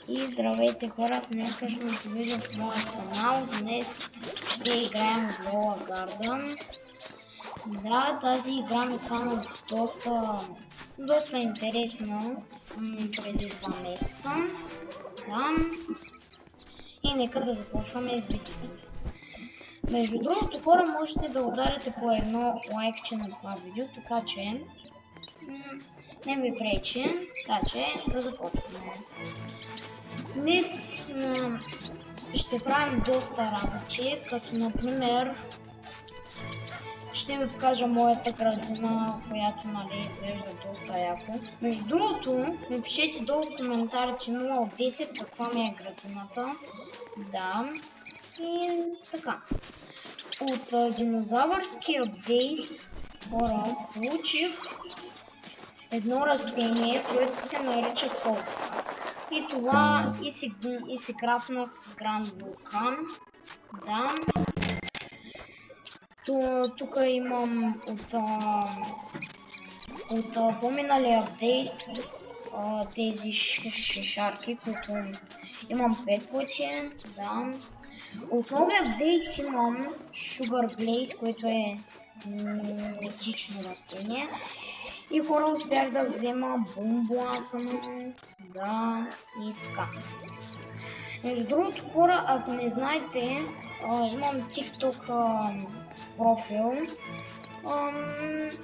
И здравейте хора, днес ще се видим в моя канал. Днес ще играем в Lower Garden. Да, тази игра ми стана доста интересна преди 2 месеца. Да. И нека да започваме с видеото. Между другото хора, можете да ударите по едно лайкче на това видео, така че не ми пречи, така че да започваме. Днес ще правим доста работи, като например ще ви покажа моята градина, която изглежда доста яко. Между другото, ми пишете долу в коментарите 0 от 10 каква ми е градината. Да, и така. От динозавърски апдейт хора получих едно растение, което се нарича Фолкстар. И това и си крафнах Гранд Вулкан. Да. Тук имам от по-миналия апдейт тези шишарки, които имам 5 пъти. Да. От новия апдейт имам Sugar Blaze, което е митично растение. И хора успях да взема Boom-Blossom, да, и така. Между другото хора, ако не знаете, имам TikTok профил.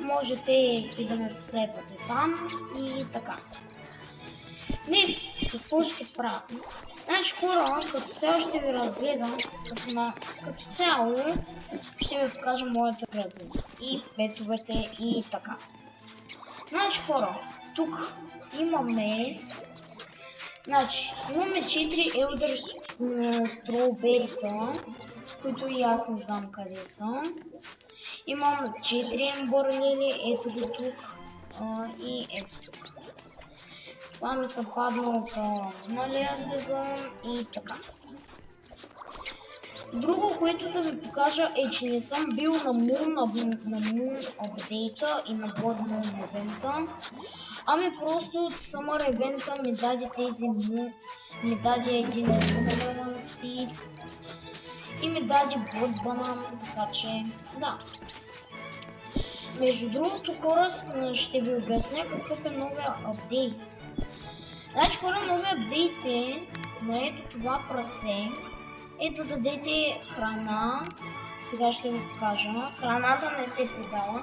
Можете и да ме последвате там и така. Днес какво ще правя? Значи хора, като цяло ще ви разгледам, като цяло ще ви покажа моята градина и петовете и така. Значи хора, тук имаме 4 Елдър Строуберита, които и аз не знам къде са. Имам 4 Ембър Лили, ето го тук и ето тук. Това ми се падна от миналия сезон и така. Друго, което да ви покажа е, че не съм бил на Moon апдейта и на Blood Moon евента. Ами просто от Summer евента ми даде ми даде един Moon Seed и ми даде Blood Banana, така че да. Между другото хора, ще ви обясня какъв е новия апдейт. Значи хора, новия апдейт е на ето това прасе. Да дадете храна, сега ще ви покажа, храната не се продава.